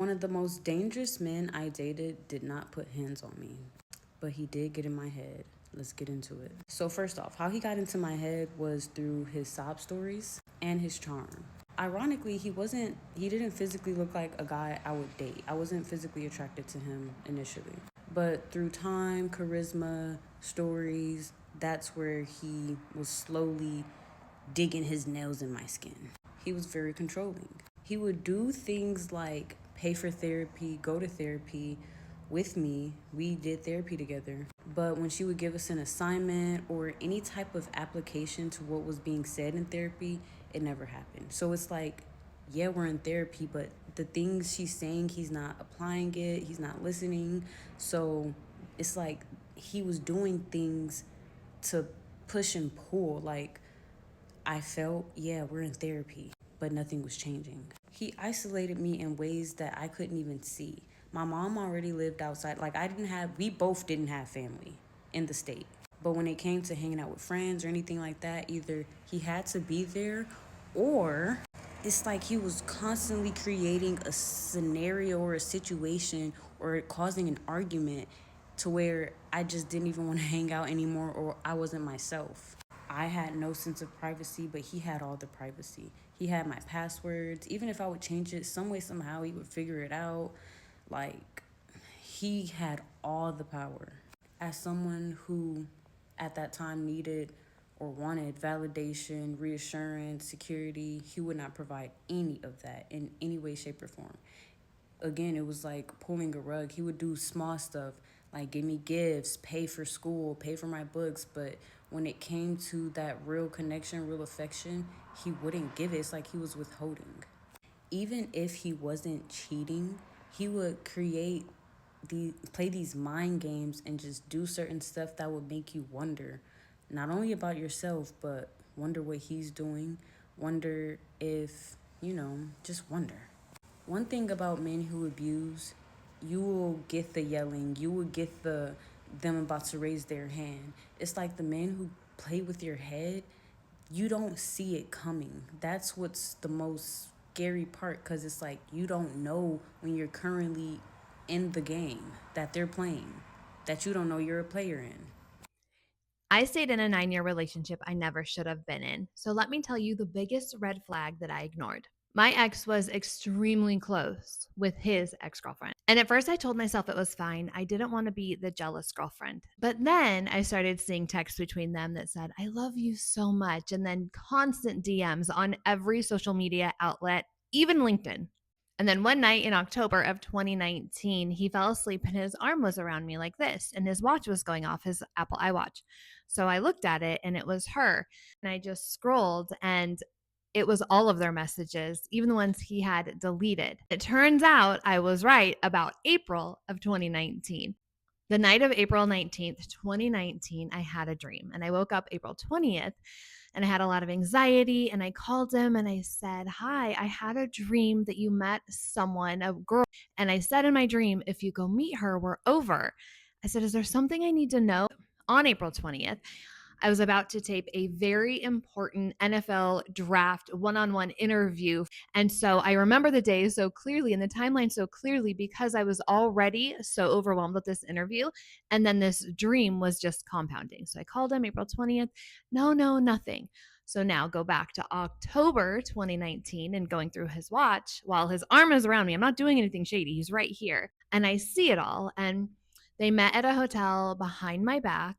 One of the most dangerous men I dated did not put hands on me, but he did get in my head. Let's get into it. So, first off, how he got into my head was through his sob stories and his charm. Ironically, he didn't physically look like a guy I would date. I wasn't physically attracted to him initially. But through time, charisma, stories, that's where he was slowly digging his nails in my skin. He was very controlling. He would do things like pay for therapy, go to therapy with me. We did therapy together. But when she would give us an assignment or any type of application to what was being said in therapy, it never happened. So it's like, yeah, we're in therapy, but the things she's saying, he's not applying it, he's not listening. So it's like he was doing things to push and pull. Like, I felt, yeah, we're in therapy, but nothing was changing. He isolated me in ways that I couldn't even see. My mom already lived outside. Like, we both didn't have family in the state. But when it came to hanging out with friends or anything like that, either he had to be there or it's like he was constantly creating a scenario or a situation or causing an argument to where I just didn't even want to hang out anymore or I wasn't myself. I had no sense of privacy, but he had all the privacy. He had my passwords. Even if I would change it some way, somehow, he would figure it out. Like, he had all the power. As someone who at that time needed or wanted validation, reassurance, security, he would not provide any of that in any way, shape, or form. Again, it was like pulling a rug. He would do small stuff like give me gifts, pay for school, pay for my books, but when it came to that real connection, real affection, he wouldn't give it. It's like he was withholding. Even if he wasn't cheating, he would play these mind games and just do certain stuff that would make you wonder not only about yourself, but wonder what he's doing, wonder if, just wonder. One thing about men who abuse, you will get the yelling, you will get them about to raise their hand. It's like the men who play with your head, you don't see it coming. That's what's the most scary part because it's like you don't know when you're currently in the game that they're playing, that you don't know you're a player in. I stayed in a 9-year relationship I never should have been in. So let me tell you the biggest red flag that I ignored. My ex was extremely close with his ex girlfriend. And at first, I told myself it was fine. I didn't want to be the jealous girlfriend. But then I started seeing texts between them that said, I love you so much. And then constant DMs on every social media outlet, even LinkedIn. And then one night in October of 2019, he fell asleep and his arm was around me like this, and his watch was going off, his Apple iWatch. So I looked at it and it was her. And I just scrolled and it was all of their messages, even the ones he had deleted. It turns out I was right about April of 2019. The night of April 19th, 2019, I had a dream and I woke up April 20th and I had a lot of anxiety and I called him and I said, "Hi, I had a dream that you met someone, a girl." And I said in my dream, "If you go meet her, we're over." I said, "Is there something I need to know?" On April 20th, I was about to tape a very important NFL draft one-on-one interview. And so I remember the day so clearly and the timeline so clearly because I was already so overwhelmed with this interview. And then this dream was just compounding. So I called him April 20th. No, no, nothing. So now go back to October 2019 and going through his watch while his arm is around me. I'm not doing anything shady. He's right here. And I see it all. And they met at a hotel behind my back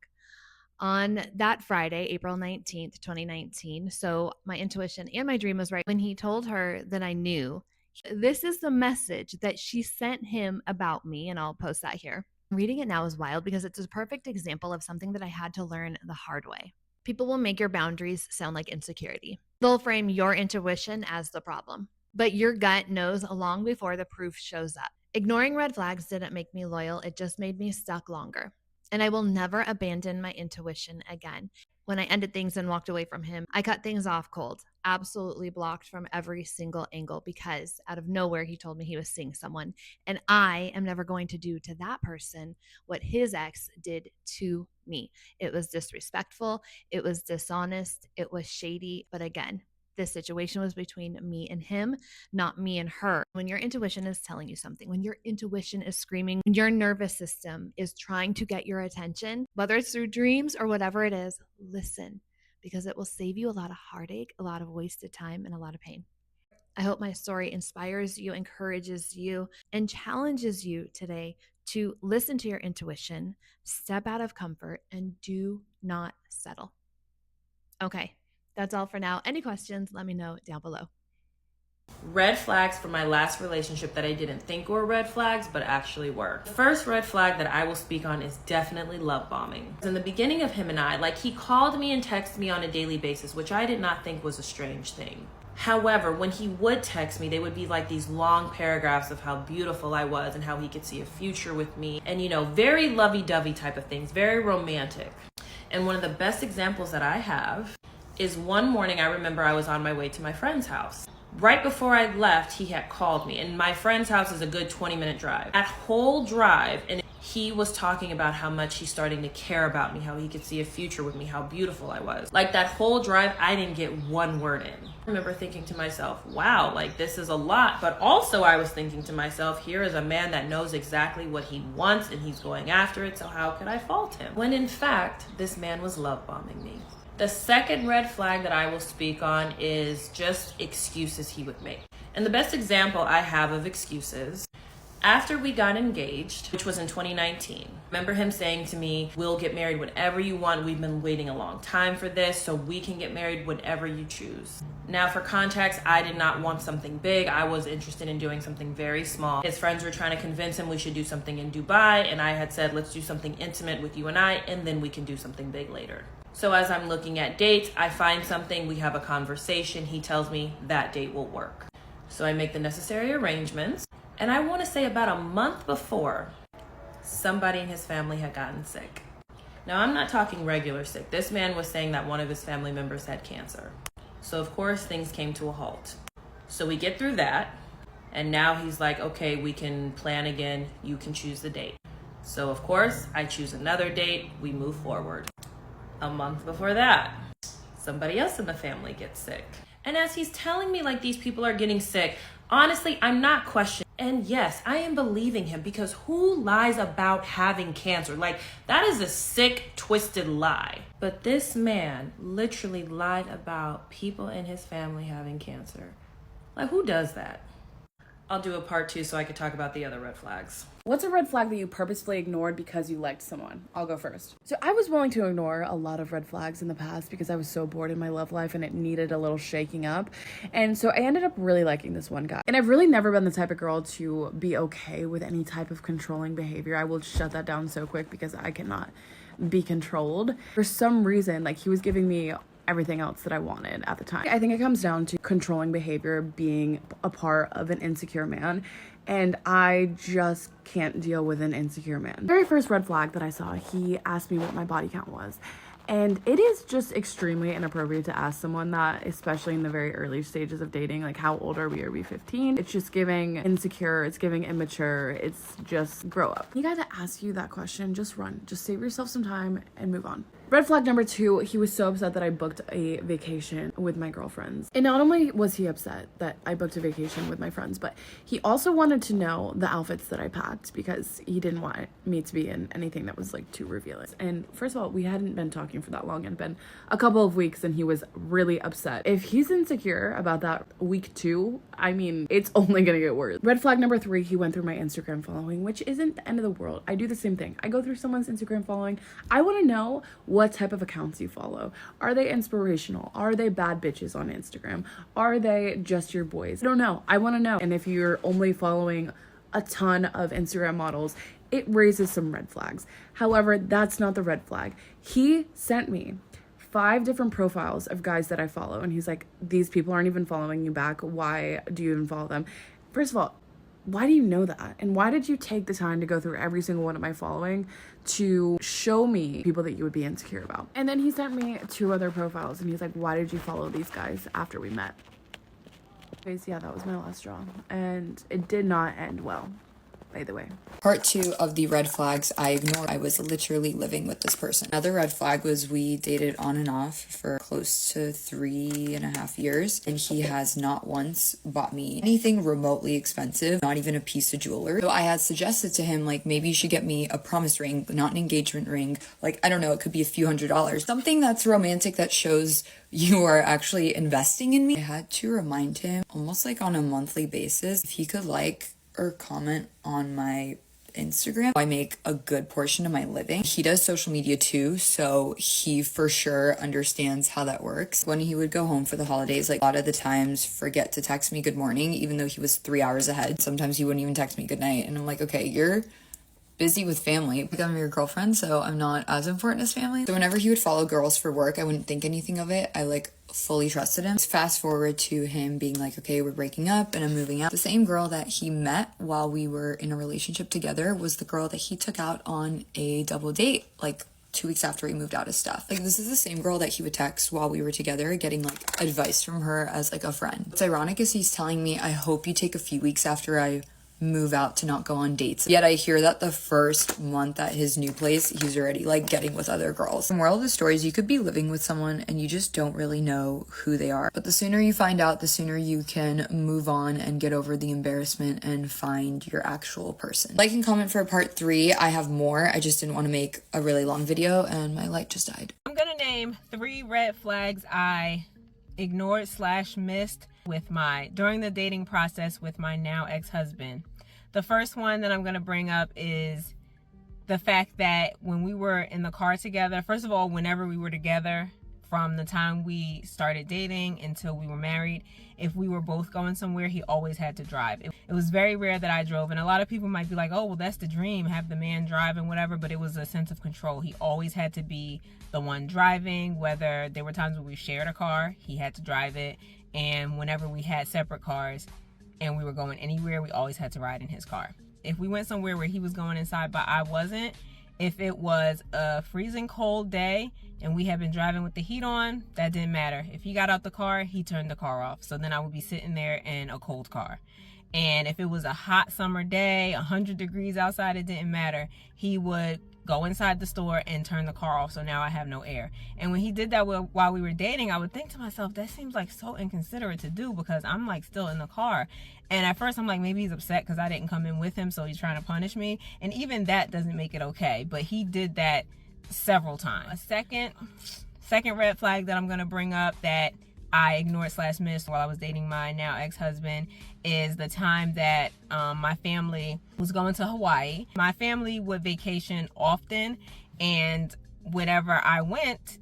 on that Friday, April 19th, 2019. So my intuition and my dream was right when he told her that I knew. This is the message that she sent him about me, and I'll post that here. Reading it now is wild because it's a perfect example of something that I had to learn the hard way. People will make your boundaries sound like insecurity. They'll frame your intuition as the problem, but your gut knows long before the proof shows up. Ignoring red flags didn't make me loyal, it just made me stuck longer. And I will never abandon my intuition again. When I ended things and walked away from him, I cut things off cold, absolutely blocked from every single angle because out of nowhere he told me he was seeing someone. And I am never going to do to that person what his ex did to me. It was disrespectful, it was dishonest, it was shady. But again, This situation was between me and him, not me and her. When your intuition is telling you something, when your intuition is screaming, when your nervous system is trying to get your attention, whether it's through dreams or whatever it is, listen, because it will save you a lot of heartache, a lot of wasted time, and a lot of pain. I hope my story inspires you, encourages you, and challenges you today to listen to your intuition, step out of comfort, and do not settle. Okay, that's all for now. Any questions, let me know down below. Red flags for my last relationship that I didn't think were red flags, but actually were. The first red flag that I will speak on is definitely love bombing. In the beginning of him and I, like, he called me and texted me on a daily basis, which I did not think was a strange thing. However, when he would text me, they would be like these long paragraphs of how beautiful I was and how he could see a future with me. And, you know, very lovey-dovey type of things, very romantic. And one of the best examples that I have is one morning I remember I was on my way to my friend's house. Right before I left, he had called me, and my friend's house is a good 20-minute drive. That whole drive, and he was talking about how much he's starting to care about me, how he could see a future with me, how beautiful I was. Like, that whole drive, I didn't get one word in. I remember thinking to myself, wow, like, this is a lot. But also I was thinking to myself, here is a man that knows exactly what he wants and he's going after it, so how could I fault him? When in fact, this man was love bombing me. The second red flag that I will speak on is just excuses he would make. And the best example I have of excuses, after we got engaged, which was in 2019, I remember him saying to me, we'll get married whenever you want. We've been waiting a long time for this, so we can get married whenever you choose. Now, for context, I did not want something big. I was interested in doing something very small. His friends were trying to convince him we should do something in Dubai, and I had said, let's do something intimate with you and I, and then we can do something big later. So as I'm looking at dates, I find something, we have a conversation, he tells me that date will work. So I make the necessary arrangements, and I want to say about a month before, somebody in his family had gotten sick. Now, I'm not talking regular sick. This man was saying that one of his family members had cancer. So of course, things came to a halt. So we get through that, and now he's like, okay, we can plan again, you can choose the date. So of course, I choose another date, we move forward. A month before that, somebody else in the family gets sick. And as he's telling me, like, these people are getting sick, honestly, I'm not questioning. And yes, I am believing him, because who lies about having cancer? Like, that is a sick, twisted lie. But this man literally lied about people in his family having cancer. Like, who does that? I'll do a part 2 so I could talk about the other red flags. What's a red flag that you purposefully ignored because you liked someone? I'll go first. So I was willing to ignore a lot of red flags in the past because I was so bored in my love life and it needed a little shaking up. And so I ended up really liking this one guy. And I've really never been the type of girl to be okay with any type of controlling behavior. I will shut that down so quick because I cannot be controlled. For some reason, like, he was giving me everything else that I wanted at the time. I think it comes down to controlling behavior being a part of an insecure man, and I just can't deal with an insecure man. The very first red flag that I saw, he asked me what my body count was. And it is just extremely inappropriate to ask someone that, especially in the very early stages of dating. Like, how old are we? Are we 15? It's just giving insecure. It's giving immature. It's just grow up. You guys that ask you that question, just run. Just save yourself some time and move on. Red flag number 2, he was so upset that I booked a vacation with my girlfriends. And not only was he upset that I booked a vacation with my friends, but he also wanted to know the outfits that I packed because he didn't want me to be in anything that was, like, too revealing. And first of all, we hadn't been talking for that long. It had been a couple of weeks and he was really upset. If he's insecure about that week 2, I mean, it's only gonna get worse. Red flag number 3, he went through my Instagram following, which isn't the end of the world. I do the same thing. I go through someone's Instagram following. I want to know what type of accounts you follow. Are they inspirational? Are they bad bitches on Instagram? Are they just your boys? I don't know. I want to know. And if you're only following a ton of Instagram models, it raises some red flags. However, that's not the red flag. He sent me 5 different profiles of guys that I follow, and he's like, these people aren't even following you back. Why do you even follow them? First of all, why do you know that? And why did you take the time to go through every single one of my following to show me people that you would be insecure about? And then he sent me 2 other profiles and he's like, why did you follow these guys after we met? Anyways, yeah, that was my last straw, and it did not end well. by the way. Part 2 of the red flags I ignored. I was literally living with this person. Another red flag was we dated on and off for close to 3.5 years, and he has not once bought me anything remotely expensive, not even a piece of jewelry. So I had suggested to him, like, maybe you should get me a promise ring, not an engagement ring. Like, I don't know, it could be a few $100s. Something that's romantic that shows you are actually investing in me. I had to remind him almost like on a monthly basis if he could like or comment on my Instagram. I make a good portion of my living. He does social media too, so he for sure understands how that works. When he would go home for the holidays, like a lot of the times forget to text me good morning, even though he was 3 hours ahead. Sometimes he wouldn't even text me good night. And I'm like, okay, you're busy with family. Like, I'm your girlfriend, so I'm not as important as family. So whenever he would follow girls for work, I wouldn't think anything of it. I like fully trusted him. Fast forward to him being like, okay, we're breaking up and I'm moving out. The same girl that he met while we were in a relationship together was the girl that he took out on a double date like 2 weeks after he moved out his stuff. Like, this is the same girl that he would text while we were together, getting like advice from her as like a friend. What's ironic is he's telling me, I hope you take a few weeks after I move out to not go on dates. Yet I hear that the first month at his new place, he's already like getting with other girls. The moral of the story is you could be living with someone and you just don't really know who they are. But the sooner you find out, the sooner you can move on and get over the embarrassment and find your actual person. Like and comment for part 3. I have more. I just didn't want to make a really long video and my light just died. I'm gonna name 3 red flags I ignored / missed during the dating process with my now ex-husband. The first one that I'm going to bring up is the fact that when we were in the car together, first of all, whenever we were together, from the time we started dating until we were married, if we were both going somewhere, he always had to drive. It was very rare that I drove. And a lot of people might be like, oh, well, that's the dream, have the man drive and whatever. But it was a sense of control. He always had to be the one driving, whether there were times when we shared a car, he had to drive it. And whenever we had separate cars, and we were going anywhere, we always had to ride in his car. If we went somewhere where he was going inside but I wasn't, if it was a freezing cold day and we had been driving with the heat on, that didn't matter. If he got out the car, he turned the car off. So then I would be sitting there in a cold car. And if it was a hot summer day, 100 degrees outside, it didn't matter. He would go inside the store and turn the car off, so now I have no air. And when he did that while we were dating, I would think to myself, that seems like so inconsiderate to do because I'm like still in the car. And at first I'm like, maybe he's upset because I didn't come in with him, so he's trying to punish me. And even that doesn't make it okay, but he did that several times. A second red flag that I'm gonna bring up that I ignored / missed while I was dating my now ex-husband is the time that my family was going to Hawaii. My family would vacation often, and whenever I went,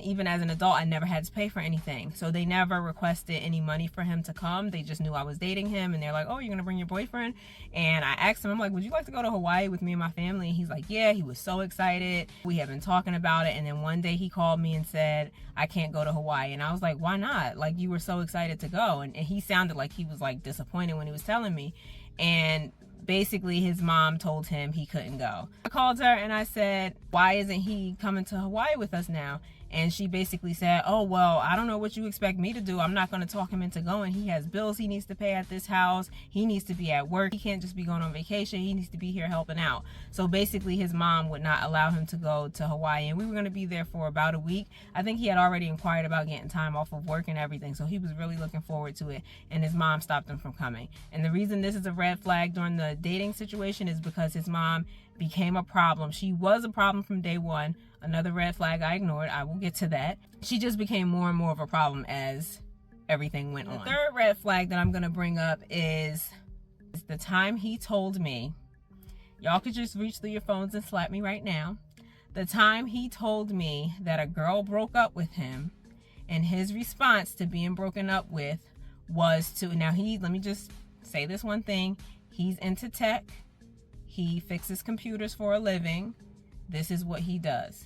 even as an adult, I never had to pay for anything. So they never requested any money for him to come. They just knew I was dating him, and they're like, oh, you're gonna bring your boyfriend? And I asked him, I'm like, would you like to go to Hawaii with me and my family? And he's like, yeah. He was so excited. We had been talking about it, and then one day he called me and said, I can't go to Hawaii. And I was like, why not? Like, you were so excited to go. And he sounded like he was like disappointed when he was telling me. And basically his mom told him he couldn't go. I called her and I said, why isn't he coming to Hawaii with us now? And she basically said, oh, well, I don't know what you expect me to do. I'm not going to talk him into going. He has bills he needs to pay at this house. He needs to be at work. He can't just be going on vacation. He needs to be here helping out. So basically his mom would not allow him to go to Hawaii. And we were going to be there for about a week. I think he had already inquired about getting time off of work and everything. So he was really looking forward to it. And his mom stopped him from coming. And the reason this is a red flag during the dating situation is because his mom became a problem. She was a problem from day one. Another red flag I ignored. I will get to that. She just became more and more of a problem as everything went on. The third red flag that I'm going to bring up is the time he told me, y'all could just reach through your phones and slap me right now. The time he told me that a girl broke up with him, and his response to being broken up with was to, let me just say this one thing. He's into tech. He fixes computers for a living. This is what he does.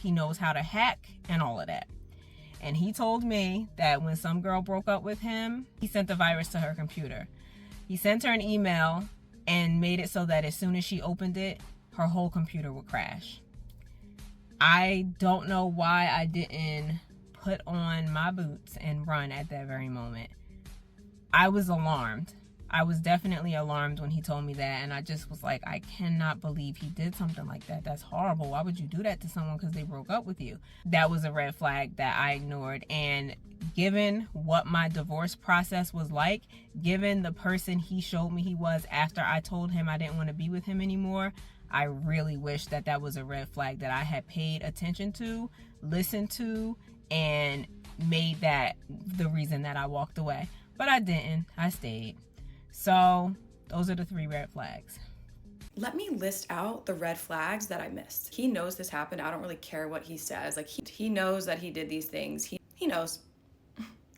He knows how to hack and all of that. And he told me that when some girl broke up with him, he sent a virus to her computer. He sent her an email and made it so that as soon as she opened it, her whole computer would crash. I don't know why I didn't put on my boots and run at that very moment. I was alarmed. I was definitely alarmed when he told me that, and I just was like, I cannot believe he did something like that. That's horrible. Why would you do that to someone because they broke up with you? That was a red flag that I ignored. And given what my divorce process was like, given the person he showed me he was after I told him I didn't want to be with him anymore, I really wish that that was a red flag that I had paid attention to, listened to, and made that the reason that I walked away. But I didn't. I stayed. So those are the 3 red flags. Let me list out the red flags that I missed. He knows this happened. I don't really care what he says. Like, he knows that he did these things. He knows.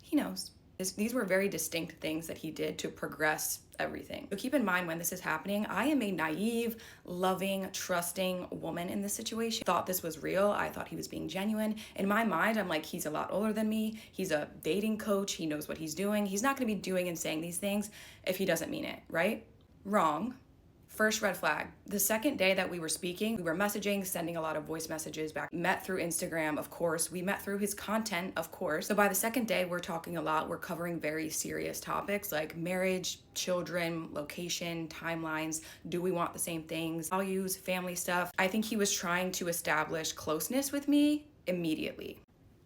He knows. These were very distinct things that he did to progress everything. So keep in mind when this is happening, I am a naive, loving, trusting woman in this situation. Thought this was real. I thought he was being genuine. In my mind, I'm like, he's a lot older than me. He's a dating coach. He knows what he's doing. He's not going to be doing and saying these things if he doesn't mean it, right? Wrong. First red flag. The second day that we were speaking, we were messaging, sending a lot of voice messages back. Met through Instagram, of course. We met through his content, of course. So by the second day, we're talking a lot. We're covering very serious topics like marriage, children, location, timelines. Do we want the same things? Values, family stuff. I think he was trying to establish closeness with me immediately.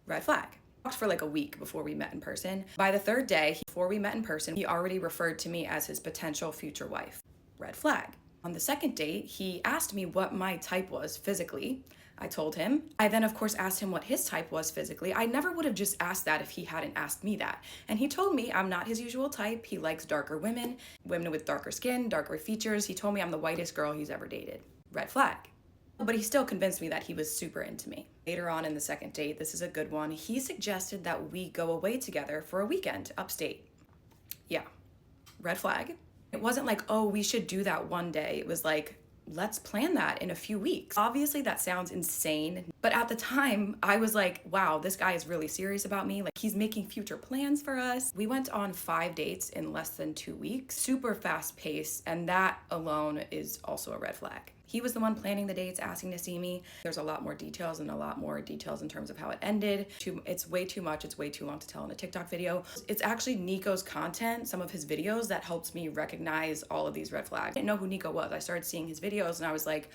Red flag. Talked for like a week before we met in person. By the third day, before we met in person, he already referred to me as his potential future wife. Red flag. On the second date, he asked me what my type was physically. I told him. I then, of course, asked him what his type was physically. I never would have just asked that if he hadn't asked me that. And he told me I'm not his usual type. He likes darker women, women with darker skin, darker features. He told me I'm the whitest girl he's ever dated. Red flag. But he still convinced me that he was super into me. Later on in the second date, this is a good one, he suggested that we go away together for a weekend upstate. Yeah. Red flag. It wasn't like, oh, we should do that one day. It was like, let's plan that in a few weeks. Obviously, that sounds insane. But at the time, I was like, wow, this guy is really serious about me. Like, he's making future plans for us. We went on 5 dates in less than 2 weeks. Super fast pace. And that alone is also a red flag. He was the one planning the dates, asking to see me. There's a lot more details and a lot more details in terms of how it ended. It's way too much. It's way too long to tell in a TikTok video. It's actually Nico's content, some of his videos, that helps me recognize all of these red flags. I didn't know who Nico was. I started seeing his videos and I was like,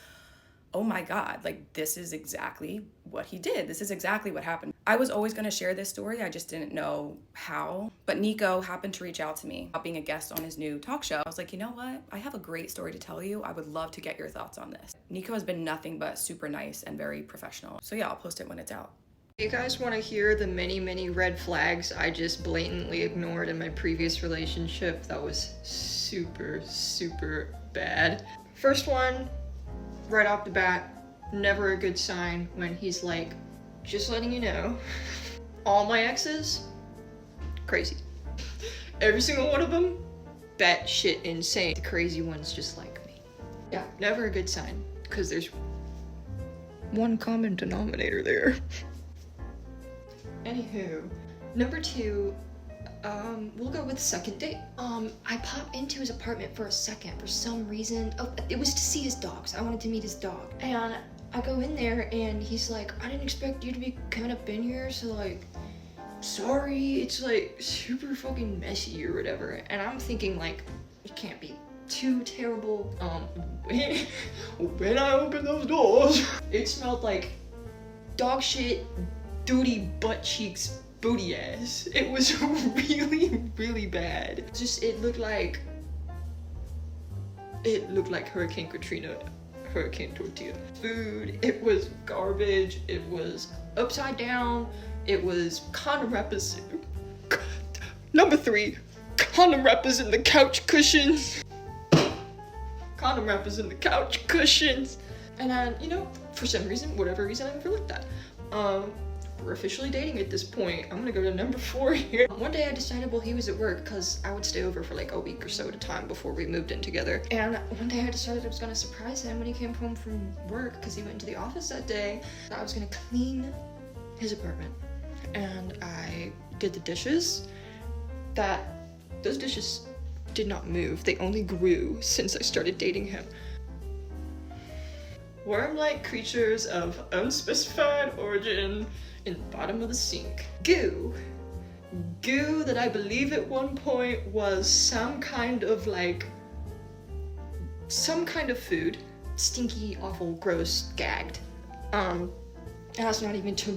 oh my God, like this is exactly what he did. This is exactly what happened. I was always gonna share this story. I just didn't know how. But Nico happened to reach out to me about being a guest on his new talk show. I was like, you know what? I have a great story to tell you. I would love to get your thoughts on this. Nico has been nothing but super nice and very professional. So yeah, I'll post it when it's out. You guys want to hear the many red flags I just blatantly ignored in my previous relationship that was super bad? First one, right off the bat, never a good sign when he's like, just letting you know, all my exes, crazy. Every single one of them, batshit insane. The crazy ones just like me. Yeah, never a good sign, because there's one common denominator there. Anywho, number 2, we'll go with second date. I pop into his apartment for a second for some reason. Oh, it was to see his dogs. I wanted to meet his dog. And I go in there and he's like, I didn't expect you to be coming up in here, so like, sorry, it's like super fucking messy or whatever. And I'm thinking like, it can't be too terrible. When I opened those doors, it smelled like dog shit, duty, butt cheeks, booty ass. It was really bad. It looked like Hurricane Katrina, Hurricane Tortilla. Food, it was garbage, it was upside down, it was condom wrappers. Number 3, condom wrappers in the couch cushions. Condom wrappers in the couch cushions. And then, you know, for some reason, whatever reason, I overlooked that. We're officially dating at this point. I'm gonna go to number 4 here. One day I decided while he was at work, because I would stay over for like a week or so at a time before we moved in together. And one day I decided I was gonna surprise him when he came home from work, because he went into the office that day. I was gonna clean his apartment. And I did the dishes. Those dishes did not move. They only grew since I started dating him. Worm-like creatures of unspecified origin in the bottom of the sink. Goo. goo that I believe at one point was some kind of food. Stinky, awful, gross, gagged. And that's not even to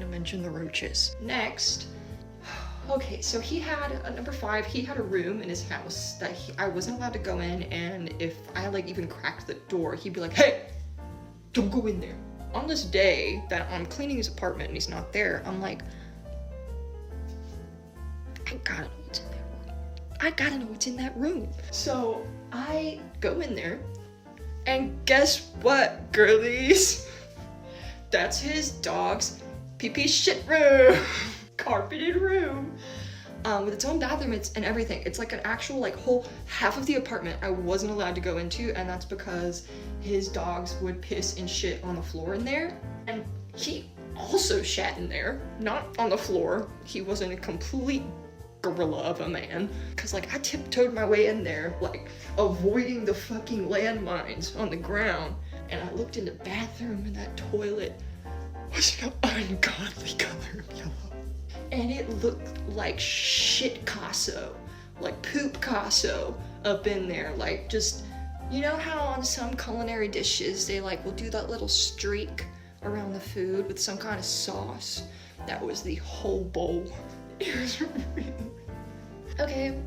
mention the roaches. Next, okay, so he had a number 5. He had a room in his house that I wasn't allowed to go in, and if I like even cracked the door, he'd be like, "Hey, don't go in there." On this day that I'm cleaning his apartment and he's not there, I'm like, I gotta know what's in that room. I gotta know what's in that room. So I go in there, and guess what, girlies? That's his dog's pee-pee shit room. Carpeted room. With its own bathroom and everything. It's like an actual like whole half of the apartment I wasn't allowed to go into, and that's because his dogs would piss and shit on the floor in there. And he also shat in there, not on the floor. He wasn't a complete gorilla of a man. Cause like I tiptoed my way in there, like avoiding the fucking landmines on the ground. And I looked in the bathroom and that toilet was an ungodly color of yellow. And it looked like shit Picasso, like poop Picasso up in there. Like just, you know how on some culinary dishes they like will do that little streak around the food with some kind of sauce? That was the whole bowl. It was really... Okay,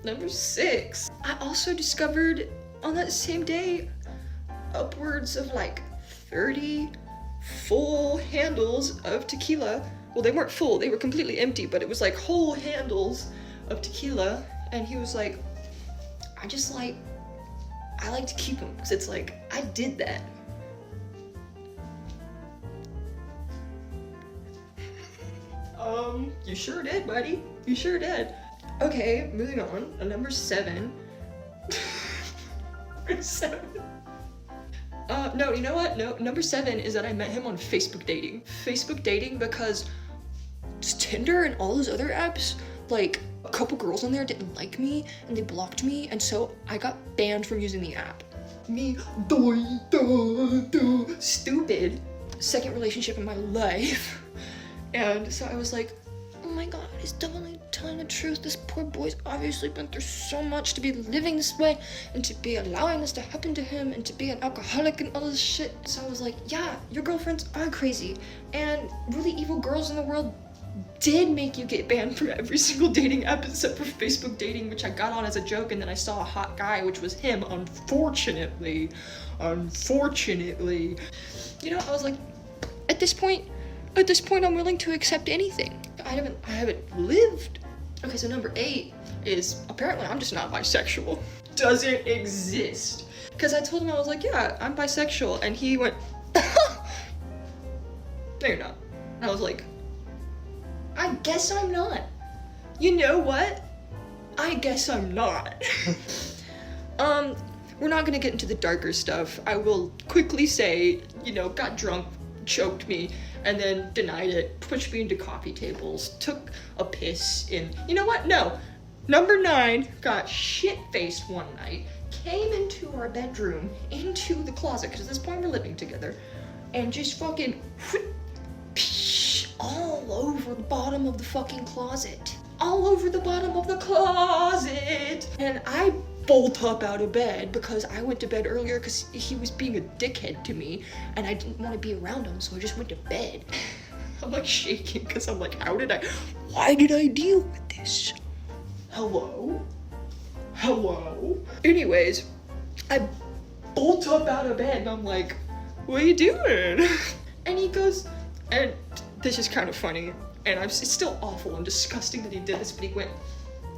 number 6. I also discovered on that same day upwards of like 30 full handles of tequila. Well, they weren't full, they were completely empty, but it was like whole handles of tequila. And he was like, I like to keep them, because it's like, I did that. You sure did, buddy. You sure did. Okay, moving on. Number 7. Number 7. No, you know what? No, number 7 is that I met him on Facebook dating. Facebook dating because Tinder and all those other apps, like a couple girls on there didn't like me and they blocked me, and so I got banned from using the app. Me, stupid. Second relationship in my life. And so I was like, oh my god, he's definitely telling the truth. This poor boy's obviously been through so much to be living this way and to be allowing this to happen to him and to be an alcoholic and all this shit. So I was like, yeah, your girlfriends are crazy. And really evil girls in the world did make you get banned from every single dating app except for Facebook dating, which I got on as a joke, and then I saw a hot guy, which was him, unfortunately. You know, I was like, at this point, I'm willing to accept anything. I haven't lived. Okay, so number 8 is apparently I'm just not bisexual. Doesn't exist. Because I told him, I was like, yeah, I'm bisexual. And he went, no, you're not. And I was like, I guess I'm not. You know what? I guess I'm not. We're not gonna get into the darker stuff. I will quickly say, you know, got drunk, choked me, and then denied it, pushed me into coffee tables, took a piss in, you know what? No. Number 9 got shit-faced one night, came into our bedroom, into the closet, because at this point we're living together, and just fucking all over the bottom of the fucking closet. All over the bottom of the closet. And I bolt up out of bed because I went to bed earlier because he was being a dickhead to me and I didn't want to be around him, so I just went to bed. I'm like shaking because I'm like, why did I deal with this? Hello? Anyways, I bolt up out of bed and I'm like, what are you doing? And he goes, and this is kind of funny, and it's still awful and disgusting that he did this, but he went,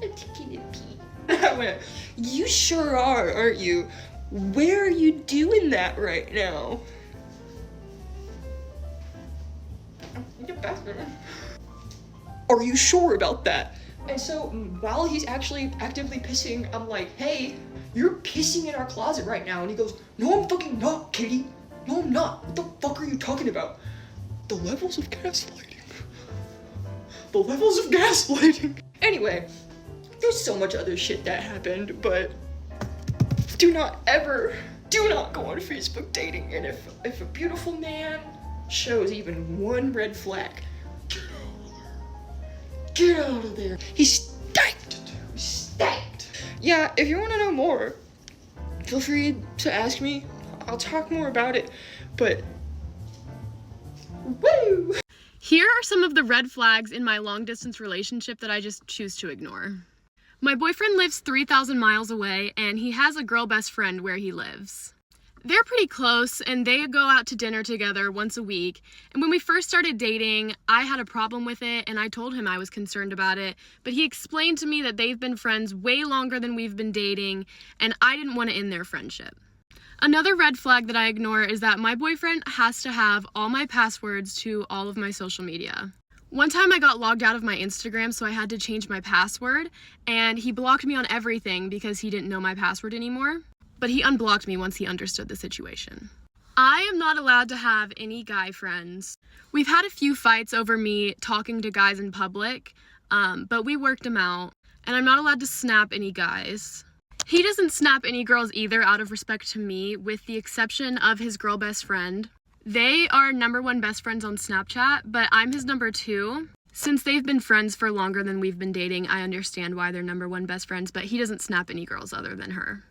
I'm taking a pee. And I went, you sure are, aren't you? Where are you doing that right now? In the bathroom. Are you sure about that? And so while he's actually actively pissing, I'm like, hey, you're pissing in our closet right now. And he goes, no, I'm fucking not, Katie. No, I'm not. What the fuck are you talking about? The levels of gaslighting. The levels of gaslighting. Anyway, there's so much other shit that happened, but do not go on Facebook dating. And if a beautiful man shows even one red flag, Get out of there. He stank. Stanked. Yeah, if you want to know more, feel free to ask me. I'll talk more about it. But woo! Here are some of the red flags in my long distance relationship that I just choose to ignore. My boyfriend lives 3,000 miles away and he has a girl best friend where he lives. They're pretty close and they go out to dinner together once a week. And when we first started dating, I had a problem with it and I told him I was concerned about it. But he explained to me that they've been friends way longer than we've been dating and I didn't want to end their friendship. Another red flag that I ignore is that my boyfriend has to have all my passwords to all of my social media. One time I got logged out of my Instagram, so I had to change my password, and he blocked me on everything because he didn't know my password anymore. But he unblocked me once he understood the situation. I am not allowed to have any guy friends. We've had a few fights over me talking to guys in public, but we worked them out, and I'm not allowed to snap any guys. He doesn't snap any girls either out of respect to me, with the exception of his girl best friend. They are #1 best friends on Snapchat, but I'm his #2. Since they've been friends for longer than we've been dating, I understand why they're #1 best friends, but he doesn't snap any girls other than her.